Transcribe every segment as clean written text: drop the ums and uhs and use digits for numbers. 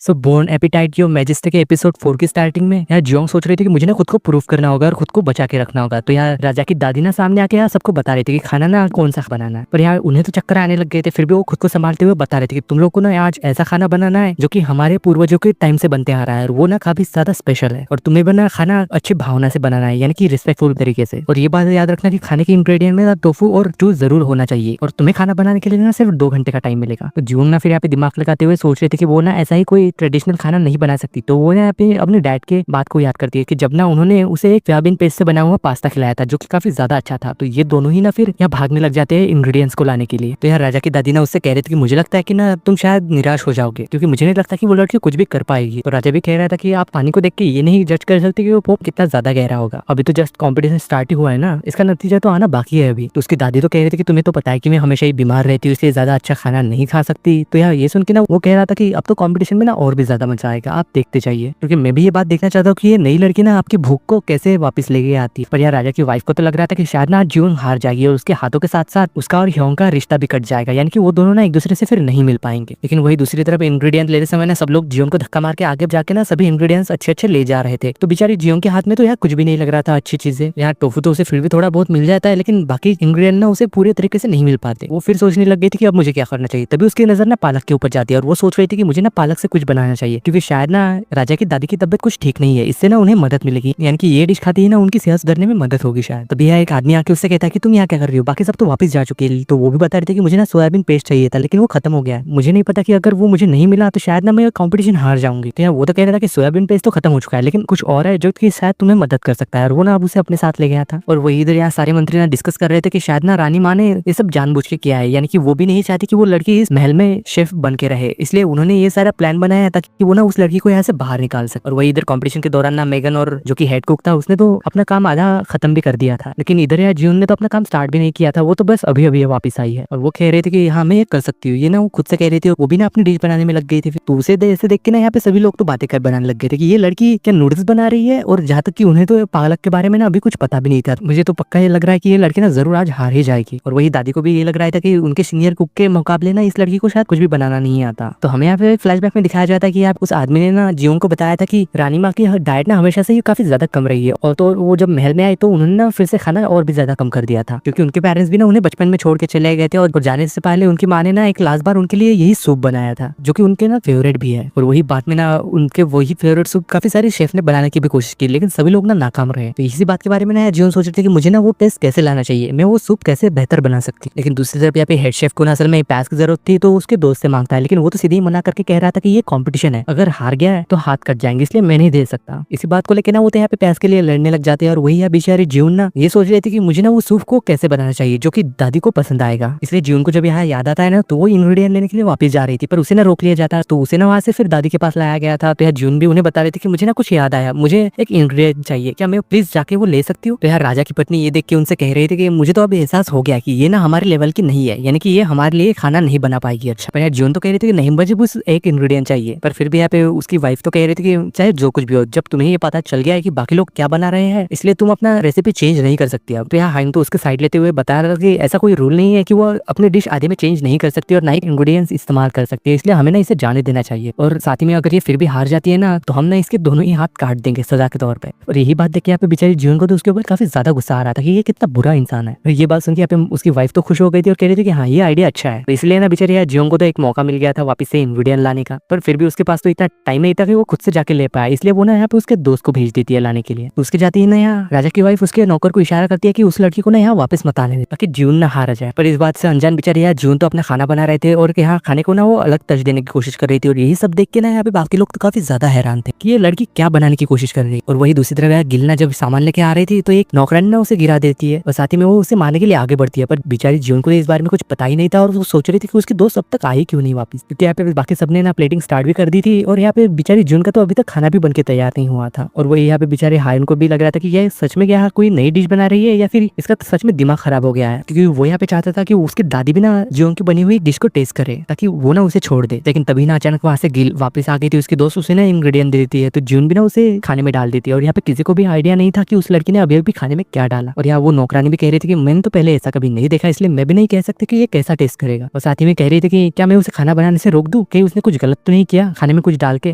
सो born appetite जो majestic के episode 4 की स्टार्टिंग में यार जियोंग सोच रही थी कि मुझे ना खुद को प्रूफ करना होगा और खुद को बचा के रखना होगा। तो यार राजा की दादी ना सामने आके यार सबको बता रही थी कि खाना ना कौन सा बनाना है। पर यार उन्हें तो चक्कर आने लग गए थे, फिर भी वो खुद को संभालते हुए बता रहे थे कि तुम लोग को ना आज ऐसा खाना बनाना है जो कि हमारे पूर्वजों के टाइम से बनते आ रहा है और वो ना काफी ज्यादा स्पेशल है। और तुम्हें बना खाना अच्छी भावना से बनाना है, यानी कि रिस्पेक्टफुल तरीके से। और ये बात याद रखना कि खाने के इंग्रेडिएंट में टोफू और स्टू जरूर होना चाहिए और तुम्हें खाना बनाने के लिए ना सिर्फ 2 घंटे का टाइम मिलेगा। तो जियोंग ना फिर यहाँ पे दिमाग लगाते हुए सोच रहे थे कि वो ना ऐसा ही कोई ट्रेडिशनल खाना नहीं बना सकती। तो वो ना यहाँ पे अपने डैड के बात को याद करती है कि जब ना उन्होंने उसे एक सोयाबीन पेस्ट से बना हुआ पास्ता खिलाया था जो कि काफी ज्यादा अच्छा था। तो ये दोनों ही ना फिर यहाँ भागने लग जाते हैं इंग्रेडिएंट्स को लाने के लिए। तो यार राजा की दादी ना उससे कह रही थी कि मुझे लगता है कि ना तुम शायद निराश हो जाओगे क्योंकि मुझे नहीं लगता कि वो लड़की कुछ भी कर पाएगी। तो राजा भी कह रहा था कि आप पानी को देख के ये नहीं जज कर सकते कि वो पोप कितना ज्यादा गहरा होगा, अभी तो जस्ट कॉम्पिटिशन स्टार्ट ही हुआ है ना, इसका नतीजा तो आना बाकी है अभी। तो उसकी दादी तो कह रही थी कि तुम्हें तो पता है कि मैं हमेशा ही बीमार रहती हूँ इसलिए ज्यादा अच्छा खाना नहीं खा सकती। तो यार ये सुन के ना वो कह रहा था कि अब तो कॉम्पिटिशन में ना और भी ज्यादा मजा आएगा, आप देखते जाइए। क्योंकि मैं भी ये बात देखना चाहता हूँ कि ये नई लड़की ना आपकी भूख को कैसे वापस लेके आती है। पर यार राजा की वाइफ को तो लग रहा था कि शायद ना जियोंग हार जाएगी और उसके हाथों के साथ साथ उसका और ह्योंग का रिश्ता भी कट जाएगा, यानी कि वो दोनों ना एक दूसरे से फिर नहीं मिल पाएंगे। लेकिन वही दूसरी तरफ इंग्रेडिएंट लेते समय ना सब लोग जियोंग को धक्का मार के आगे जाके ना सभी इंग्रेडिएंट्स अच्छे अच्छे ले जा रहे थे। तो बेचारी जियोंग के हाथ में तो यार कुछ भी नहीं लग रहा था अच्छी चीजें। यार टोफू तो उसे फिर भी थोड़ा बहुत मिल जाता है लेकिन बाकी इंग्रेडिएंट ना उसे पूरे तरीके से नहीं मिल पाते। वो फिर सोचने लग गई थी कि अब मुझे क्या करना चाहिए। तभी उसकी नजर ना पालक के ऊपर जाती है और वो सोच रही थी कि मुझे ना पालक से कुछ बनाना चाहिए क्योंकि शायद ना राजा की दादी की तबियत कुछ ठीक नहीं है, इससे ना उन्हें मदद मिलेगी, यानी कि ये डिश खाती है ना उनकी सेहत सुधरने में मदद होगी शायद। तभी यहाँ एक आदमी आके उससे कहता है कि तुम यहाँ क्या कर रही हो, बाकी सब तो वापस जा चुके हैं। तो वो भी बता रहे थे कि मुझे ना सोयाबीन पेस्ट चाहिए था लेकिन वो खत्म हो गया है, मुझे नहीं पता कि अगर वो मुझे नहीं मिला तो शायद ना मैं कॉम्पिटिशन हार जाऊंगी। तो यार वो तो कह रहा था कि सोयाबीन पेस्ट तो खत्म हो चुका है लेकिन कुछ और है जो कि शायद तुम्हें मदद कर सकता है, और वो ना अब उसे अपने साथ ले गया था। और वही इधर यहाँ सारे मंत्री ना डिस्कस कर रहे थे कि शायद ना रानी माँ ने ये सब जानबूझ के किया है, यानी कि वो भी नहीं चाहती कि वो लड़की इस महल में शेफ बन के रहे, इसलिए उन्होंने ये सारा प्लान बनाया ताकि वो ना उस लड़की को यहाँ से बाहर निकाल सके। और वही इधर कंपटीशन के दौरान ना मेगन और जो कि हेड कुक था उसने तो अपना काम आधा खत्म भी कर दिया था, लेकिन इधर यार जियोंग ने तो अपना काम स्टार्ट भी नहीं किया था, वो तो बस अभी अभी वापस आई है। और वो कह रहे थे कि हाँ मैं ये कर सकती हूँ, ये ना वो खुद से कह रही थी, वो भी ना अपनी डिश बनाने में लग गई थी। तो उसे ऐसे देख के ना यहाँ पे सभी लोग तो बातें कर बनाने लग गए थे कि ये लड़की क्या नूडल्स बना रही है, और जहाँ तक कि उन्हें तो पालक के बारे में ना अभी कुछ पता भी नहीं था। मुझे तो पक्का ये लग रहा है कि ये लड़की ना जरूर आज हार ही जाएगी। और वही दादी को भी ये लग रहा था कि उनके सीनियर कुक के मुकाबले ना इस लड़की को शायद कुछ भी बनाना नहीं आता। तो हमें यहाँ पे फ्लैशबैक में दिखाया जाता है कि उस आदमी ने ना जियोंग को बताया था कि रानी माँ की डाइट ना हमेशा से ही काफी ज्यादा कम रही है, और तो वो जब महल में आई तो उन्होंने ना फिर से खाना और भी ज्यादा कम कर दिया था क्योंकि उनके पेरेंट्स भी ना उन्हें बचपन में छोड़ के चले गए थे, और जाने से पहले उनकी माँ ने ना एक लास्ट बार उनके लिए यही सूप बनाया था जो कि उनके ना फेवरेट भी है। और वही बात में ना उनके वही फेवरेट सूप काफी सारे शेफ ने बनाने की भी कोशिश की लेकिन सभी लोग ना नाकाम रहे। तो इसी बात के बारे में ना जियोंग सोच रहे थे कि मुझे ना वो टेस्ट कैसे लाना चाहिए, मैं वो सूप कैसे बेहतर बना सकती। लेकिन दूसरी तरफ यहाँ पे हेड शेफ को ना असल में पैस की जरूरत थी तो उसके दोस्त से मांगता है, लेकिन वो तो सीधे ही मना करके कह रहा था कि ये कॉम्पिटिशन है, अगर हार गया है तो हाथ कट जाएंगे, इसलिए मैं नहीं दे सकता। इसी बात को लेकर ना वो तो यहाँ पे पैस के लिए लड़ने लग जाते हैं। और वही बेचारी जियोंग ना ये सोच रही थी कि मुझे ना वो सूप को कैसे बनाना चाहिए जो कि दादी को पसंद आएगा, इसलिए जियोंग को जब यहाँ याद आता है ना तो वो इंग्रेडिएंट लेने के लिए वापस जा रही थी, पर उसे ना रोक लिया जाता है। तो उसे ना वहाँ से फिर दादी के पास लाया गया था। तो यार जियोंग भी उन्हें बता रही थी कि मुझे ना कुछ याद आया, मुझे एक इंग्रेडिएंट चाहिए, क्या मैं प्लीज जाके वो ले सकती हूँ। तो यार राजा की पत्नी ये देख के उनसे कह रही थी कि मुझे तो अब एहसास हो गया कि ये ना हमारे लेवल की नहीं है, यानी कि ये हमारे लिए खाना नहीं बना पाएगी। अच्छा, पर यार जियोंग तो कह रही थी कि नहीं मुझे बस एक इंग्रेडिएंट चाहिए। पर फिर भी यहाँ पे उसकी वाइफ तो कह रही थी कि चाहे जो कुछ भी हो, जब तुम्हें ये पता चल गया है कि बाकी लोग क्या बना रहे हैं इसलिए तुम अपना रेसिपी चेंज नहीं कर सकती। अब तो यहाँ हाइन तो उसके साइड लेते हुए बता रहा था कि ऐसा कोई रूल नहीं है कि वो अपनी डिश आधे में चेंज नहीं कर सकती और ना ही इंग्रेडिएंट्स इस्तेमाल कर सकती है, इसलिए हमें ना इसे जाने देना चाहिए। और साथ ही में अगर ये फिर भी हार जाती है ना तो हम ना इसके दोनों ही हाथ काट देंगे सजा के तौर पे। और यही बात देख के यहाँ पे बेचारी जियोंग को तो उसके ऊपर काफी ज्यादा गुस्सा आ रहा था कि ये कितना बुरा इंसान है। और ये बात सुन के यहाँ पे उसकी वाइफ तो खुश हो गई थी और कह रही थी कि हाँ ये आइडिया अच्छा है। तो इसलिए ना बेचारी यार जियोंग को तो एक मौका मिल गया था वापस से इंग्रेडिएंट लाने का, पर फिर भी उसके पास तो इतना टाइम नहीं था कि वो खुद से जाके ले पाया, इसलिए वो ना यहाँ पे उसके दोस्त को भेज देती है लाने के लिए। तो उसके जाती है ना यहाँ राजा की वाइफ उसके नौकर को इशारा करती है कि उस लड़की को ना यहाँ वापस मत आने दे ताकि जियोंग ना हार जाए। पर इस बात से अनजान बेचारी यार जियोंग तो अपना खाना बना रहे थे और यहाँ खाने को ना वो अलग तर्ज देने की कोशिश कर रही थी, और यही सब देख के ना यहाँ पे बाकी लोग तो काफी ज्यादा हैरान थे कि ये लड़की क्या बनाने की कोशिश कर रही है। और वही दूसरी तरफ यार गिलना जब सामान लेके आ रही थी तो एक नौकरानी ना उसे गिरा देती है और साथ ही में वो उसे मारने के लिए आगे बढ़ती है, पर बेचारी जियोंग को इस बारे में कुछ पता ही नहीं था और वो सोच रही थी कि उसके दोस्त अब तक आए क्यों नहीं वापस, क्योंकि यहाँ पे बाकी सबने ना प्लेटिंग स्टार्ट भी कर दी थी और यहाँ पे बेचारी जियोंग का तो अभी तक खाना भी बन के तैयार नहीं हुआ था। और वही यहाँ पे बेचारे हायन को भी लग रहा था कि ये सच में क्या कोई नई डिश बना रही है या फिर इसका सच में दिमाग खराब हो गया है, क्योंकि वो यहाँ पे चाहता था कि उसकी दादी भी ना जियोंग की बनी हुई डिश को टेस्ट करे ताकि वो ना उसे छोड़ दे। लेकिन तभी ना अचानक वहाँ से गिल वापस आ गई थी, उसकी दोस्त उसे ना इंग्रेडिएंट दे देती है तो जियोंग भी ना उसे खाने में डाल देती है। और यहाँ पे किसी को भी आइडिया नहीं था कि उस लड़की ने अभी अभी खाने में क्या डाला। और यहाँ वो नौकरानी भी कह रही थी कि मैंने तो पहले ऐसा कभी नहीं देखा, इसलिए मैं भी नहीं कह सकती कि ये कैसा टेस्ट करेगा। और साथ ही में कह रही थी कि क्या मैं उसे खाना बनाने से रोक दूं, कहीं उसने कुछ गलत तो नहीं किया खाने में कुछ डाल के।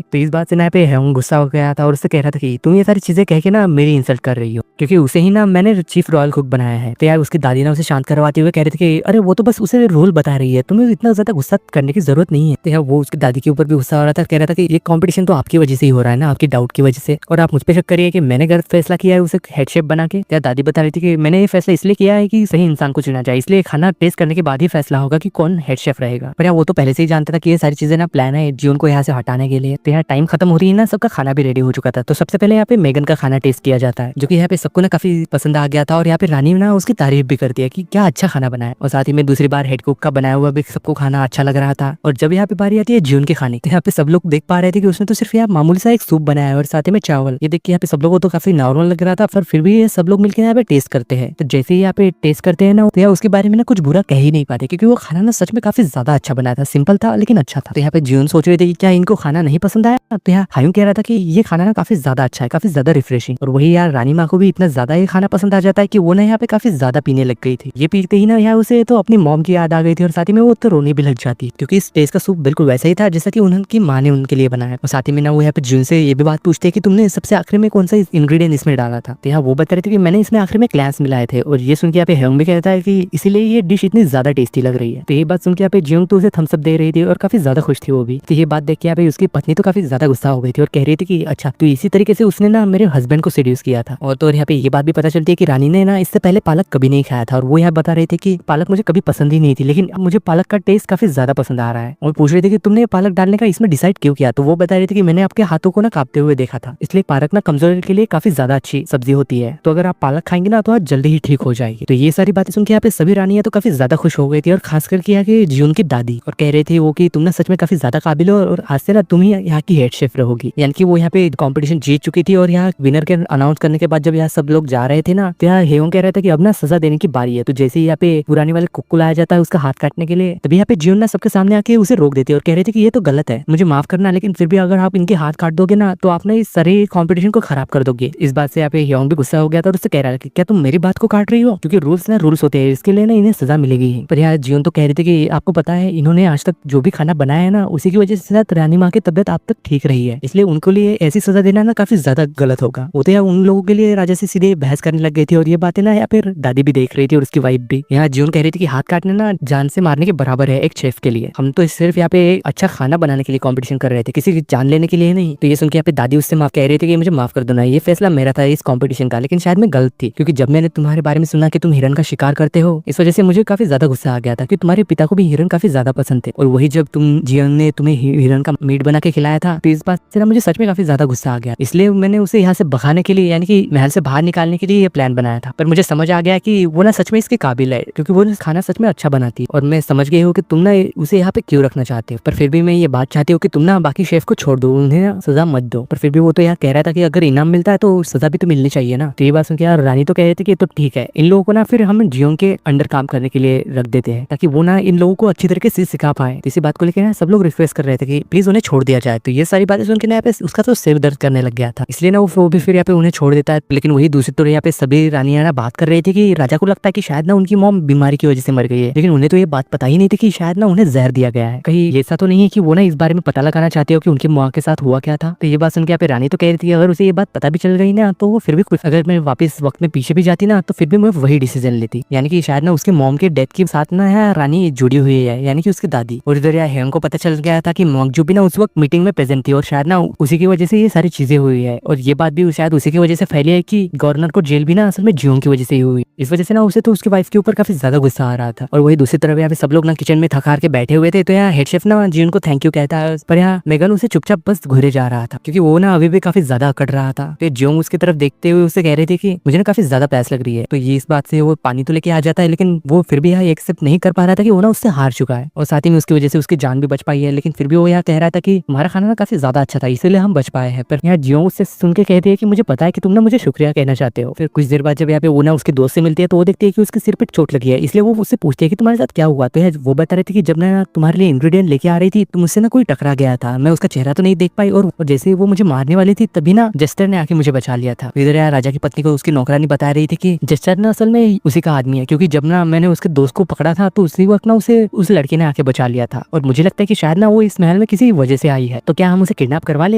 तो इस बात से ना यहाँ पे हेयोंग गुस्सा हो गया था और उससे कह रहा था कि तुम ये सारी चीजें कह के ना मेरी इंसल्ट कर रही हो, क्योंकि उसे ही ना मैंने चीफ रॉयल कुक बनाया है। तो यार उसकी दादी ना उसे शांत करवाते हुए कह रहे थे कि अरे वो तो बस उसे रोल बता रही है, तुम्हें इतना ज्यादा गुस्सा करने की जरूरत नहीं है। तो यार वो उसकी दादी के ऊपर भी गुस्सा हो रहा था, कह रहा था कि ये कंपटीशन तो आपकी वजह से ही हो रहा है ना, आपकी डाउट की वजह से, और आप मुझ पे शक करिए कि मैंने गलत फैसला किया है उसे हेड शेफ बना के। यार दादी बता रही थी कि मैंने ये फैसला इसलिए किया है कि सही इंसान को चुना जाए, इसलिए खाना टेस्ट करने के बाद ही फैसला होगा कि कौन हेड शेफ रहेगा। पर यार वो तो पहले से ही जानता था कि ये सारी चीजें ना प्लान है जीवन को यहाँ से हटाने के लिए। तो यार टाइम खत्म हो रही है ना, सबका खाना भी रेडी हो चुका था। तो सबसे पहले यहाँ पे मेगन का खाना टेस्ट किया जाता है, जो कि यहाँ पे सबको ना काफी पसंद आ गया था, और यहाँ पे रानी ने ना उसकी तारीफ भी कर दिया कि क्या अच्छा खाना बनाया। और साथ ही में दूसरी बार हेड कुक का बनाया हुआ भी सबको खाना अच्छा लग रहा था। और जब यहाँ पे बारी आती है जीवन के खाने, तो यहाँ पे सब लोग देख पा रहे थे कि उसने तो सिर्फ यहाँ मामूली सा एक सूप बनाया है और साथ ही में चावल। ये देख के यहाँ पे सब लोगों को तो काफी नॉर्मल लग रहा था, पर फिर भी ये सब लोग मिलकर यहाँ पे टेस्ट करते हैं। तो जैसे ही यहाँ पे टेस्ट करते हैं ना, तो यार उसके बारे में ना कुछ बुरा कह ही नहीं पाते, क्योंकि वो खाना ना सच में काफी ज्यादा अच्छा बनाया था, सिंपल था लेकिन अच्छा था। तो यहाँ पे जीवन सोच रहे थे कि क्या इनको खाना नहीं पसंद आया। तो यहाँ हायूं कह रहा था कि ये खाना ना काफी ज्यादा अच्छा है, काफी ज्यादा रिफ्रेशिंग। और वही यार रानी माँ को भी इतना ज्यादा ये खाना पसंद आ जाता है कि वो ना यहाँ पे काफी ज्यादा पीने लग गई थी। ये पीते ही ना यहाँ उसे तो अपनी मॉम की याद आ गई थी, और साथ ही में वो तो रोने भी लग जाती, क्योंकि इस टेस्ट का सूप बिल्कुल वैसा ही था जैसा कि उनकी माँ ने उनके लिए बनाया। और साथ ही में ना वो यहाँ पे जीवन से ये भी बात पूछते हैं कि तुमने सबसे आखिर में कौन सा इंग्रेडिएंट इसमें डाला था। तो यहाँ वो बता रहे थे कि मैंने इसमें आखिर में क्लैम्स मिलाए थे। और ये सुन के यहाँ पे हेयोंग भी कहता है कि इसीलिए ये डिश इतनी ज्यादा टेस्टी लग रही है। तो ये बात सुन के यहाँ पे जीवन तो उसे थम्स अप दे रही थी और काफी ज्यादा खुश थी वो भी। तो ये बात देख के यहाँ पे उसकी पत्नी तो काफी ज्यादा गुस्सा हो गई थी और कह रही थी कि अच्छा तो इसी तरीके से उसने ना मेरे हस्बैंड को सीड्यूस किया था। और तो यहाँ पे ये बात भी पता चलती है कि रानी ने ना इससे पहले पालक कभी नहीं खाया था, और वो यहाँ बता रही थी कि पालक मुझे कभी पसंद ही नहीं थी, लेकिन अब मुझे पालक का टेस्ट काफी ज्यादा पसंद आ रहा है। और पूछ रही थी कि तुमने पालक डालने का इसमें डिसाइड क्यों किया। तो वो बता रही थी कि मैंने आपके हाथों को ना कांपते हुए देखा था, इसलिए पालक ना कमजोर के लिए काफी ज्यादा अच्छी सब्जी होती है, तो अगर आप पालक खाएंगे ना तो आप जल्दी ही ठीक हो जाएगी। तो ये सारी बातें सुन के यहाँ पे सभी रानियां तो काफी ज्यादा खुश हो गई थी, और खास करके यहाँ की जीवन की दादी, और कह रही थी वो कि तुम ना सच में काफी ज्यादा काबिल हो और आज से ना तुम ही यहाँ की हेड शेफ रहोगी। यानी कि वो यहाँ पे कॉम्पिटिशन जीत चुकी थी, और यहाँ विनर के अनाउंस करने के बाद जब यहाँ सब लोग जा रहे थे ना, तो यहाँ हेयोंग कह रहा था कि अब ना सजा देने की बारी है। तो जैसे ही यहाँ पे पुराने वाले कुक को लाया जाता है उसका हाथ काटने के लिए, तभी यहाँ पे जीवन ना सबके सामने आके उसे रोक देती है और कह रही थी कि ये तो गलत है, मुझे माफ करना, लेकिन फिर भी अगर आप इनके हाथ काट दोगे ना तो आप ना इस सारे कॉम्पिटिशन को खराब कर दोगे। इस बात से यहाँ पे हेयोंग भी गुस्सा हो गया था और उससे कह रहा था कि क्या तुम मेरी बात को काट रही हो, क्योंकि रूल्स ना रूल्स होते हैं, इसके लिए ना इन्हें सजा मिलेगी। पर यहाँ जीवन तो कह रही थी कि आपको पता है इन्होंने आज तक जो भी खाना बनाया है ना उसी की वजह से शायद रानी माँ की तबियत आप तक ठीक रही है, इसलिए उनको लिए ऐसी सजा देना ना काफी ज्यादा गलत होगा। वो तो यार उन लोगों के लिए राजा से सीधे बहस करने लग गई थी, और ये बातें ना यहाँ पे दादी भी देख रही थी और उसकी वाइफ भी। यहाँ जीवन कह रही थी कि हाथ काटने ना जान से मारने के बराबर है एक शेफ के लिए, हम तो सिर्फ यहाँ पे अच्छा खाना बनाने के लिए कॉम्पिटिशन कर रहे थे, किसी की जान लेने के लिए नहीं। तो ये सुन के यहाँ पे दादी उससे माफ कह रही थी कि मुझे माफ कर दो ना, ये फैसला मेरा था इस कॉम्पिटिशन का, लेकिन शायद मैं गलत थी, क्योंकि जब मैंने तुम्हारे बारे में सुना कि तुम हिरन का शिकार करते हो, इस वजह से मुझे काफी ज्यादा गुस्सा आ गया था कि तुम्हारे पिता को भी हिरन काफी ज्यादा पसंद थे, और वही जब तुम जीवन ने तुम्हें हिरन का मीट बना के खिलाया था, तो इस बात से ना मुझे सच में काफी ज्यादा गुस्सा आ गया, इसलिए मैंने उसे यहाँ से भगाने के लिए यानी कि महल से बाहर निकालने के लिए ये प्लान बनाया था। पर मुझे समझ आ गया कि वो ना सच में इसके काबिल है, क्योंकि वो खाना सच में अच्छा बनाती है, और मैं समझ गई हूँ कि तुम ना उसे यहाँ पे क्यों रखना चाहते हो। पर फिर भी मैं ये बात चाहती हूँ कि तुम ना बाकी शेफ को छोड़ दो, उन्हें ना सजा मत दो। पर फिर भी वो तो यार कह रहा था कि अगर इनाम मिलता है तो सजा भी तो मिलनी चाहिए ना। तो ये बात सुन के यार रानी तो कह रही थी कि तो ठीक है, इन लोगों को ना फिर हम जियोंग के अंडर काम करने के लिए रख देते हैं, ताकि वो ना इन लोगों को अच्छी तरीके से सिखा पाए। तो इसी बात को लेकर ना सब लोग रिक्वेस्ट कर रहे थे कि प्लीज उन्हें छोड़ दिया जाए। तो ये सारी बातें सुन के ना यहाँ पे उसका तो सिर दर्द करने लग गया था, इसलिए ना वो भी फिर यहाँ पे उन्हें छोड़ देता है। लेकिन वही दूसरी तरफ यहाँ पे सभी रानियां ना बात कर रही थी कि राजा को लगता है कि शायद ना उनकी मॉम बीमारी की वजह से मर गई है, लेकिन उन्हें तो ये बात पता ही नहीं थी कि शायद ना उन्हें जहर दिया गया है। कहीं ऐसा तो नहीं है कि वो ना इस बारे में पता लगाना चाहते हो कि उनकी माँ के साथ हुआ क्या था। तो ये बात सुन के यहाँ पे रानी तो कह रही थी अगर उसे ये बात पता भी चल गई ना तो वो फिर भी कुछ, अगर मैं वापस वक्त में पीछे भी जाती ना तो फिर भी मैं वही डिसीजन लेती, यानी कि शायद ना उसके मॉम के डेथ के साथ ना यहाँ रानी जुड़ी हुई है, यानी कि उसकी दादी। और इधर यहाँ हेयोंग को पता चल गया था कि मोंगजू भी ना उस वक्त मीटिंग में प्रेजेंट थी, और शायद ना उसी की वजह से ये सारी चीजें हुई है, और ये बात भी शायद उसी की वजह से फैली है कि गवर्नर को जेल भी ना असल में जियोंग की वजह से ही हुई। इस वजह से ना उसे तो उसकी वाइफ के ऊपर काफी ज्यादा गुस्सा आ रहा था। और वही दूसरी तरफ यहाँ पे सब लोग ना किचन में थक हार के बैठे हुए थे, तो यहाँ हेड शेफ ना जियोंग को थैंक यू कहता है, पर यहाँ मेगन उसे चुपचाप बस घूरे जा रहा था, क्योंकि वो ना अभी भी काफी ज्यादा अकड़ रहा था। तो जियोंग उसकी तरफ देखते हुए उसे कह रहे थे कि मुझे ना काफी ज्यादा प्यास लग रही है। तो ये इस बात से वो पानी तो लेके आ जाता है, लेकिन वो फिर भी यहाँ एक्सेप्ट नहीं कर पा रहा था कि वो ना उससे हार चुका है, और साथ ही में उसकी वजह से उसकी जान भी बच पाई है। लेकिन फिर भी वो यहाँ कह रहा था कि हमारा खाना ना काफी ज्यादा अच्छा था, इसीलिए हम बच पाए हैं। पर यहाँ जियोंग उससे सुन के कहती है कि मुझे पता है कि तुम ना मुझे शुक्रिया कहना चाहते हो। फिर कुछ देर बाद जब यहाँ पे वो ना उसके दोस्त से मिलती है तो वो देखती है कि उसके सिर पे चोट लगी है, इसलिए वो उससे पूछती है कि तुम्हारे साथ क्या हुआ। तो वो बता रही थी कि जब मैं तुम्हारे लिए इंग्रेडिएंट लेके आ रही थी तो मुझसे ना कोई टकरा गया था, मैं उसका चेहरा तो नहीं देख पाई, और जैसे वो मुझे मारने वाली थी तभी ना जेस्टर ने आके मुझे बचा लिया था। इधर यार राजा की पत्नी को उसकी नौकरानी बता रही थी कि जेस्टर ना असल में उसी का आदमी है, क्योंकि जब ना मैंने उसके दोस्त को पकड़ा था तो उसी वक्त ना उसे उस लड़के ने आके बचा लिया था, और मुझे लगता है कि शायद ना वो इस महल में किसी वजह से आई है, तो क्या हम उसे किडनैप करवा ले?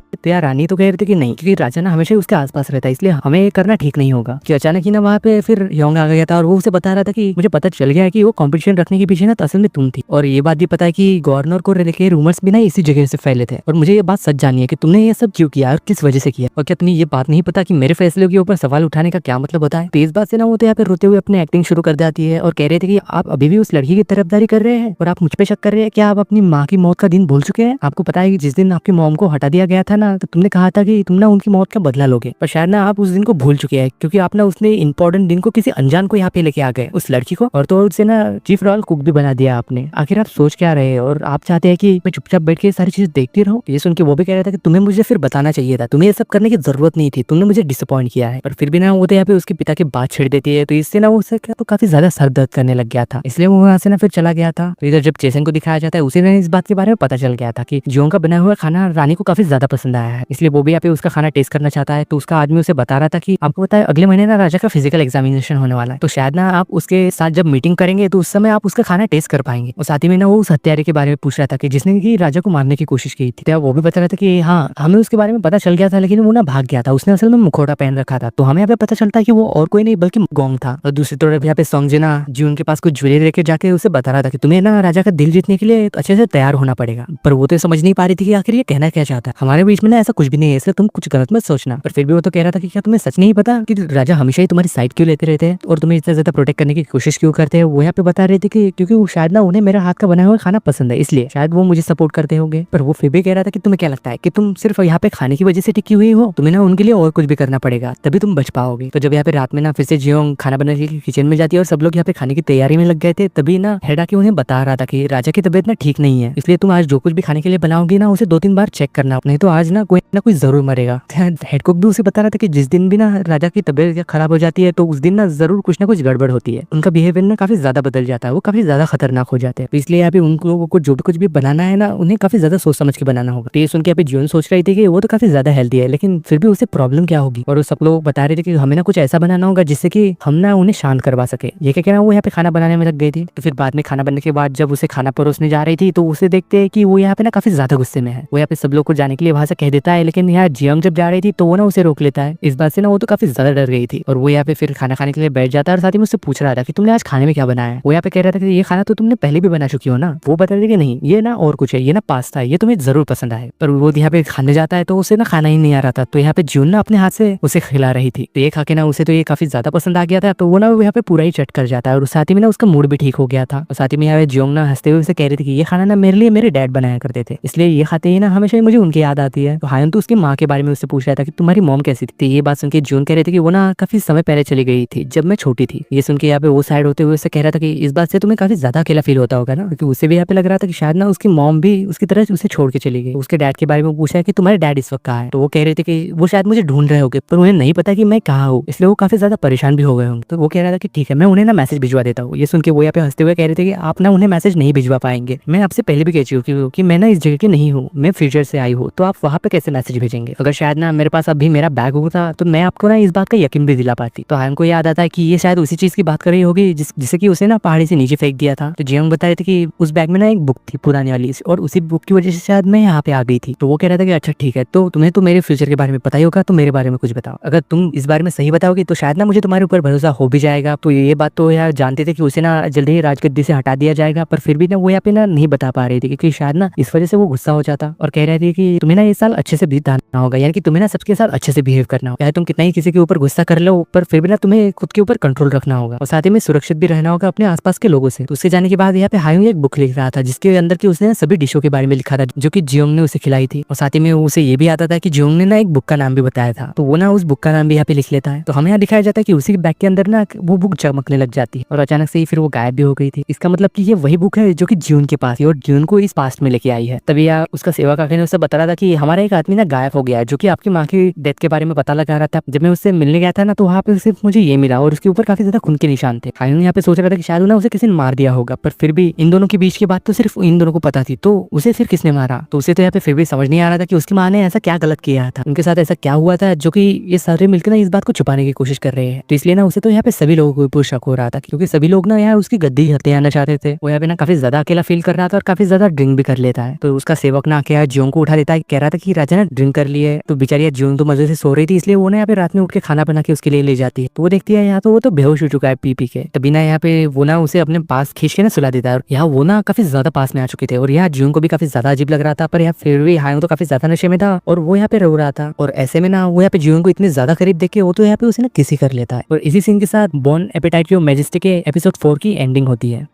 तो यार रानी तो कह रही थी कि नहीं, क्योंकि राजा ना हमेशा उसके आसपास रहता है, इसलिए हमें करना ठीक नहीं होगा। कि अचानक ही ना वहाँ पे फिर योंग आ गया था और वो उसे बता रहा था कि मुझे पता चल गया है कि वो कंपटीशन रखने के पीछे ना असल में तुम थी, और ये बात भी पता है कि गवर्नर को लेके रूमर्स भी ना इसी जगह से फैले थे, और मुझे ये बात सच जानी है कि तुमने ये सब क्यों किया और किस वजह से किया, और क्या तुम्हें ये बात नहीं पता कि मेरे फैसले के ऊपर सवाल उठाने का क्या मतलब होता है? तो इस बात से ना वो तो यहाँ पे रोते हुए अपनी एक्टिंग शुरू कर जाती है और कह रहे थे कि आप अभी भी उस लड़की की तरफदारी कर रहे हैं और आप मुझ पे शक कर रहे हैं। क्या आप अपनी माँ की मौत का दिन भूल चुके हैं? आपको पता है कि जिस दिन आपकी मॉम को हटा दिया गया था ना, तो तुमने कहा था कि तुम ना उनकी मौत का बदला लोगे, पर शायद ना आप उस दिन को भूल चुके हैं, क्योंकि आप ना उसने इंपॉर्टेंट दिन को किसी अनजान को यहाँ पे लेके आ गए, उस लड़की को, और तो उससे ना चीफ रॉयल कुक भी बना दिया आपने। आखिर आप सोच क्या रहे हैं और आप चाहते हैं कि मैं चुपचाप बैठ के सारी चीजें देखती रहूं? ये सुन के वो भी कह रहा था कि तुम्हें मुझे फिर बताना चाहिए था, तुम्हें ये सब करने की जरूरत नहीं थी, तुमने मुझे डिसअपॉइंट किया है। पर फिर भी ना वो तो यहाँ पे उसके पिता की बात छेड़ देती है, तो इससे ना वो तो काफी ज्यादा सर दर्द करने लग गया था, इसलिए वो वहां से ना फिर चला गया था। तो इधर जब चेसन को दिखाया जाता है, उसे ना इस बात के बारे में पता चल गया था कि जियोंग का बना हुआ खाना रानी को काफी ज्यादा पसंद आया है, इसलिए वो भी यहाँ पे उसका खाना टेस्ट करना चाहता है। तो उसका आदमी उसे बता रहा था कि आपको पता है अगले महीने ना राजा का फिजिकल एग्जामिनेशन होने वाला है, तो शायद ना आप उसके साथ जब मीटिंग करेंगे तो उस समय आप उसका खाना टेस्ट कर पाएंगे। और साथ ही में ना वो उस हत्यारे के बारे में पूछ रहा था कि जिसने कि राजा को मारने की कोशिश की थी। तो वो भी बता रहा था कि हाँ, हमें उसके बारे में पता चल गया था, लेकिन वो ना भाग गया था, उसने असल में मुखौटा पहन रखा था। तो हमें यहाँ पे पता चलता है कि वो और कोई नहीं बल्कि गोंग था। और दूसरी तरफ यहाँ पे सोंगजिना जियोंग के पास कुछ ज्वेलरी लेके जाके उसे बता रहा था कि तुम्हें ना राजा का दिल जीतने के लिए अच्छे से तैयार होना पड़ेगा। पर वो तो समझ नहीं पा रही थी कि आखिर ये कहना क्या चाहता है। हमारे बीच में ना ऐसा कुछ भी नहीं है, इसलिए तुम कुछ गलत मत सोचना। पर फिर भी वो तो कह रहा था कि क्या तुम्हें सच नहीं पता कि राजा हमेशा ही तुम्हारी साइड क्यों लेते रहते हैं और तुम्हें इतना ज्यादा प्रोटेक्ट करने की कोशिश क्यों करते हैं? वो यहाँ पे बता रहे थे कि क्योंकि वो शायद ना उन्हें मेरा हाथ का बना हुआ खाना पसंद है, इसलिए शायद वो मुझे सपोर्ट करते होंगे। पर वो फिर भी कह रहा था कि तुम्हें क्या लगता है कि तुम सिर्फ यहाँ पे खाने की वजह से टिकी हुई हो? तुम्हें ना उनके लिए और कुछ भी करना पड़ेगा, तभी तुम बच पाओगे। तो जब यहाँ पे रात में ना फिर से जियोंग खाना बनाने के किचन में जाती है और सब लोग यहाँ पे खाने की तैयारी में लग गए थे, तभी ना हेड आके उन्हें बता रहा था कि राजा की तबीयत ना ठीक नहीं है, इसलिए तुम आज जो कुछ भी खाने के लिए बनाओगी ना उसे 2-3 बार चेक करना, नहीं तो आज ना कोई जरूर मरेगा। हेड कुक भी उसे बता रहा था कि जिस दिन भी ना राजा की तबीयत खराब हो जाती है तो उस दिन ना जरूर कुछ ना कुछ गड़बड़ होती है, उनका बिहेवियर ना काफी ज्यादा बदल जाता है, वो काफी ज्यादा खतरनाक हो जाते हैं। तो इसलिए यहाँ पे उन लोगों को जो भी कुछ भी बनाना है ना उन्हें काफी ज्यादा सोच समझ के बनाना होगा। तो ये सुन के यहाँ पे जियोंग सोच रही थी कि वो तो काफी ज्यादा हेल्दी है, लेकिन फिर भी उसे प्रॉब्लम क्या होगी। और सब लोग बता रहे थे कि हमें ना कुछ ऐसा बनाना होगा जिससे कि हम ना उन्हें शांत करवा सके। ये क्या कहना, वो यहाँ पे खाना बनाने में लग गई थी। तो फिर बाद में खाना बनने के बाद जब उसे खाना परोसने जा रही थी तो उसे देखते हैं कि वो यहाँ पे ना काफी ज्यादा गुस्से में है। वो यहाँ पे सब लोग को जाने के लिए वहां से कह देता है, लेकिन यहाँ जियोंग जब जा रही थी तो वो ना उसे रोक लेता है। इस बात से ना वो तो काफी ज्यादा डर गई थी और वो यहाँ पे फिर खाना खाने के लिए बैठ जाता है और साथ ही मुझसे पूछ रहा था कि तुमने आज खाने में क्या बनाया है। वो यहाँ पे कह रहा था कि ये खाना तो तुमने पहले भी बना चुकी हो ना। वो बता रही कि नहीं, ये ना और कुछ है, ये ना पास्ता है, ये तुम्हें जरूर पसंद आए। पर वो यहाँ पे खाने जाता है तो उसे ना खाना ही नहीं आ रहा था। तो यहाँ पे जियोंग ना अपने हाथ से उसे खिला रही थी, तो ये खा के ना उसे तो ये काफी ज्यादा पसंद आ गया था। तो वो ना यहाँ पे पूरा ही चट कर जाता है और साथ ही में ना उसका मूड भी ठीक हो गया था। और साथ ही में यहाँ पे जियोंग ना हंसते हुए उसे कह रही थी कि ये खाना ना मेरे लिए मेरे डैड बनाया करते थे, इसलिए ये खाते ही ना हमेशा ही मुझे उनकी याद आती है। तो हायन तो उसकी माँ के बारे में उससे पूछ रहा था कि तुम्हारी मॉम कैसी थी। तो ये बात सुन के जियोंग कह रहे थे कि वो ना काफी समय पहले चली गई थी जब मैं छोटी थी। ये सुन के यहाँ पे वो साइड होते हुए उससे कह रहा था कि इस बात से तुम्हें काफी ज्यादा अकेला फील होता होगा ना, क्योंकि उसे भी यहाँ पे लग रहा था कि शायद ना उसकी मॉम भी उसकी तरह उसे छोड़ के चली गई। उसके डैड के बारे में पूछा कि तुम्हारे डैड इस वक्त कहाँ है। तो वो कह रहे थे कि वो शायद मुझे ढूंढ रहे होंगे पर उन्हें नहीं पता कि मैं कहाँ हूँ, इसलिए वो काफी ज्यादा परेशान भी हो गए होंगे। तो वो कह रहा था कि ठीक है, मैं उन्हें ना मैसेज भिजवा देता हूँ। ये सुन के वो यहाँ पे हंसते हुए कह रहे थे कि आप ना उन्हें मैसेज नहीं भिजवा पाएंगे, मैं आपसे पहले भी कह चुकी हूँ कि मैं ना इस जगह की नहीं हूँ, मैं फ्यूचर से आई हूँ, तो आप वहाँ पे कैसे मैसेज भेजेंगे? अगर शायद ना मेरे पास अभी मेरा बैग होता तो मैं आपको ना इस बात का यकीन भी दिला पाती। तो हायन को याद आता है कि ये शायद उसी चीज की बात कर रही होगी जिसे कि उसे ना पहाड़ी से नीचे फेंक दिया था। तो जियोंग बता रहे थे कि उस बैग में ना एक बुक थी पुरानी वाली, और उसी बुक की वजह से शायद मैं यहाँ पे आ गई थी। तो वो कह रहा था कि अच्छा ठीक है, तो तुम्हें तो मेरे फ्यूचर के बारे में पता ही होगा, तो मेरे बारे में कुछ बताओ। अगर तुम इस बारे में सही बताओगे तो शायद ना मुझे तुम्हारे ऊपर भरोसा हो भी जाएगा। तो ये बात तो यार जानते थे कि उसे ना जल्दी ही राजगद्दी से हटा दिया जाएगा, पर फिर भी ना वो यहाँ पे ना नहीं बता पा रही थी क्योंकि शायद ना इस वजह से वो गुस्सा हो जाता और कह रही थी कि तुम्हें ना ये साल अच्छे से बिताना होगा, यानी कि तुम्हें ना सबके साथ अच्छे से बिहेव करना होगा। तुम कितना ही किसी के ऊपर गुस्सा कर लो पर फिर भी ना तुम्हें खुद के ऊपर कंट्रोल रखना होगा और साथ ही में सुरक्षित भी रहना होगा अपने आसपास के लोगों से। तो उसके जाने के बाद यहाँ पे हायुंग एक बुक लिख रहा था जिसके अंदर की उसने सभी डिशों के बारे में लिखा था जो कि जियोंग ने उसे खिलाई थी, और साथ ही में उसे ये भी आता था कि जियोंग ने ना एक बुक का नाम भी बताया था, तो वो ना उस बुक का नाम भी यहाँ पे लिख लेता है। तो हमें यहाँ दिखाया जाता है कि उसी बैग के अंदर ना वो बुक चमकने लग जाती है और अचानक से ही फिर वो गायब भी हो गई थी। इसका मतलब कि ये वही बुक है जो कि जियोंग के पास है और जियोंग को इस पास्ट में लेके आई है। तभी यार उसका सेवक आके ने उसे बता रहा था कि हमारा एक आदमी ना गायब हो गया है जो कि आपकी माँ की डेथ के बारे में पता लगा रहा था। जब मैं उससे मिलने गया था ना तो वहाँ पे सिर्फ मुझे ये मिला और उसके ऊपर काफी ज्यादा खून के निशान थे। हायुंग यहाँ पे सोच रहा था कि शायद उन्हें उसे किसी ने मार दिया होगा, पर फिर भी इन दोनों के बीच की बात तो सिर्फ इन दोनों को पता थी, तो उसे फिर किसने मारा? तो उसे तो यहाँ पे फिर भी समझ नहीं आ रहा था कि उसकी माँ ने ऐसा क्या गलत किया था, उनके साथ ऐसा क्या हुआ था जो कि ये सारे मिलकर ना इस बात को छुपाने की कोशिश कर रहे हैं। तो इसलिए ना उसे तो यहाँ पे सभी लोगों के ऊपर शक हो रहा था क्योंकि सभी लोग ना यहाँ उसकी गद्दी हत्या आना चाहते थे। वो यहाँ पे ना काफी ज्यादा अकेला फील कर रहा था और काफी ज्यादा ड्रिंक भी कर लेता है। है। तो उसका सेवक ना आके जियोंग को उठा देता है, कह रहा था कि राजा ने ड्रिंक कर ली है। तो बेचारी जियोंग तो मजे से सो रही थी, इसलिए वो ना यहाँ पे रात में उठ के खाना बना के उसके लिए ले जाती है। तो वो देखती है यहाँ तो वो तो बेहोश हो चुका है पी के। तभी ना यहाँ पे वो ना उसे अपने पास खींच के ना सुला देता है। और यहाँ वो ना काफी ज्यादा पास में आ चुके थे और यहाँ जियोंग को भी काफी ज्यादा अजीब लग रहा था, पर यहाँ फिर भी हायोंग तो काफी ज्यादा नशे में था और वो यहाँ पे रो रहा था। और ऐसे में ना वो यहाँ पे जियोंग को इतने ज्यादा करीब देख के वो तो यहाँ पे उसे ना किसी कर लेता है। और इसी सीन के साथ बॉर्न एपेटाइट ऑफ मैजेस्टी के एपिसोड 4 की एंडिंग होती है।